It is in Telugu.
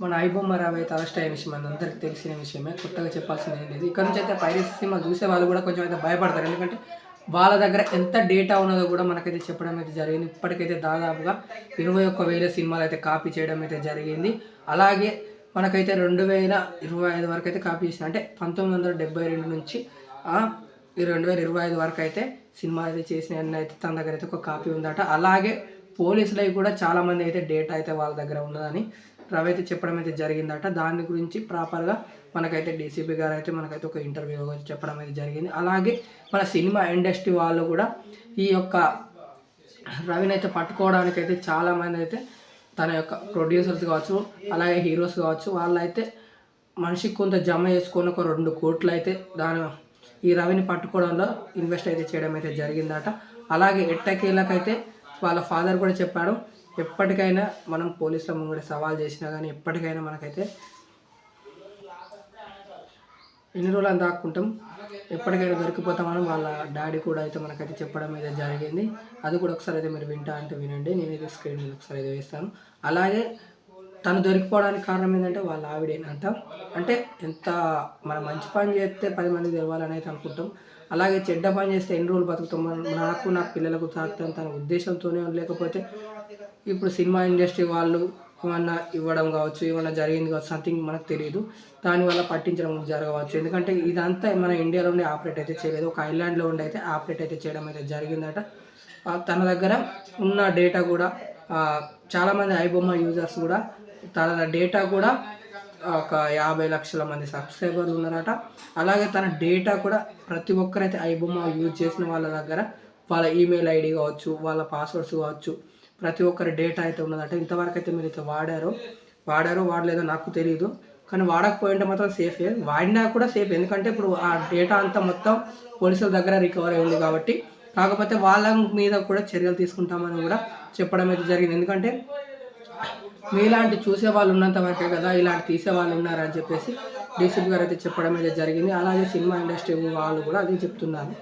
మన ఐబొమ్మ రవి అయితే అరెస్ట్ అయిన విషయం అందరికీ తెలిసిన విషయమే, కొత్తగా చెప్పాల్సింది ఏం లేదు. ఇక్కడ నుంచి అయితే పైరసీ సినిమా చూసే వాళ్ళు కూడా కొంచెం అయితే భయపడతారు. ఎందుకంటే వాళ్ళ దగ్గర ఎంత డేటా ఉన్నదో కూడా మనకైతే చెప్పడం అయితే జరిగింది. ఇప్పటికైతే దాదాపుగా 21,000 సినిమాలు అయితే కాపీ చేయడం అయితే జరిగింది. అలాగే మనకైతే 2025 వరకు అయితే కాపీ చేసిన, అంటే 1972 నుంచి ఈ 2025 వరకు అయితే సినిమా అయితే చేసిన అయితే తన దగ్గర అయితే ఒక కాపీ ఉందట. అలాగే పోలీసులకి కూడా చాలామంది అయితే డేటా అయితే వాళ్ళ దగ్గర ఉన్నదని రవి అయితే చెప్పడం అయితే జరిగిందట. దాని గురించి ప్రాపర్గా మనకైతే డీసీపీ గారు అయితే మనకైతే ఒక ఇంటర్వ్యూ చెప్పడం అయితే జరిగింది. అలాగే మన సినిమా ఇండస్ట్రీ వాళ్ళు కూడా ఈ యొక్క రవిని అయితే పట్టుకోవడానికి అయితే చాలామంది అయితే తన యొక్క ప్రొడ్యూసర్స్ కావచ్చు, అలాగే హీరోస్ కావచ్చు, వాళ్ళైతే మనిషికి కొంత జమ చేసుకొని ఒక 2 కోట్లు అయితే ఈ రవిని పట్టుకోవడంలో ఇన్వెస్ట్ అయితే చేయడం అయితే జరిగిందట. అలాగే ఎట్టకేలకైతే వాళ్ళ ఫాదర్ కూడా చెప్పాడు, ఎప్పటికైనా మనం పోలీసుల ముంగడ సవాల్ చేసినా కానీ ఎప్పటికైనా మనకైతే ఎన్ని రోజులు అని దాక్కుంటాం, ఎప్పటికైనా దొరికిపోతామని వాళ్ళ డాడీ కూడా అయితే మనకైతే చెప్పడం అయితే జరిగింది. అది కూడా ఒకసారి అయితే మీరు వింటా అంటే వినండి, నేనైతే స్క్రీన్ మీద ఒకసారి అయితే వేస్తాను. అలాగే తను దొరికిపోవడానికి కారణం ఏంటంటే వాళ్ళ ఆవిడేనంట. అంటే ఎంత మనం మంచి పని చేస్తే 10 మందికి తెలవాలని అయితే అనుకుంటాం, అలాగే చెడ్డ పని చేస్తే ఎన్ని రోజులు బతుకుతాం, నాకు నా పిల్లలకు తాకుతాం తన ఉద్దేశంతోనే. లేకపోతే ఇప్పుడు సినిమా ఇండస్ట్రీ వాళ్ళు ఏమన్నా ఇవ్వడం కావచ్చు, ఏమన్నా జరిగింది కావచ్చు, సంథింగ్ మనకు తెలియదు, దానివల్ల పట్టించడం జరగవచ్చు. ఎందుకంటే ఇదంతా మన ఇండియాలోనే ఆపరేట్ అయితే చేయలేదు, ఒక ఐలాండ్లో ఉండి అయితే ఆపరేట్ అయితే చేయడం అయితే జరిగిందట. తన దగ్గర ఉన్న డేటా కూడా చాలామంది ఐబొమ్మ యూజర్స్ కూడా తన డేటా కూడా ఒక 50 లక్షల మంది సబ్స్క్రైబర్లు ఉన్నారట. అలాగే తన డేటా కూడా ప్రతి ఒక్కరైతే ఐబొమ్మ యూజ్ చేసిన వాళ్ళ దగ్గర వాళ్ళ ఈమెయిల్ ఐడి కావచ్చు, వాళ్ళ పాస్వర్డ్స్ కావచ్చు, ప్రతి ఒక్కరి డేటా అయితే ఉన్నదట. ఇంతవరకు అయితే మీరు అయితే వాడలేదో నాకు తెలియదు, కానీ వాడకపోయింటే మాత్రం సేఫే, వాడినా కూడా సేఫ్. ఎందుకంటే ఇప్పుడు ఆ డేటా అంతా మొత్తం పోలీసుల దగ్గర రికవర్ అయింది కాబట్టి. కాకపోతే వాళ్ళ మీద కూడా చర్యలు తీసుకుంటామని కూడా చెప్పడం అయితే జరిగింది. ఎందుకంటే మీలాంటి చూసే వాళ్ళు ఉన్నంత వరకే కదా ఇలాంటి తీసే వాళ్ళు ఉన్నారని చెప్పేసి డీసీపీ గారు అయితే చెప్పడం అయితే జరిగింది. అలాగే సినిమా ఇండస్ట్రీ వాళ్ళు కూడా అదే చెప్తున్నారు.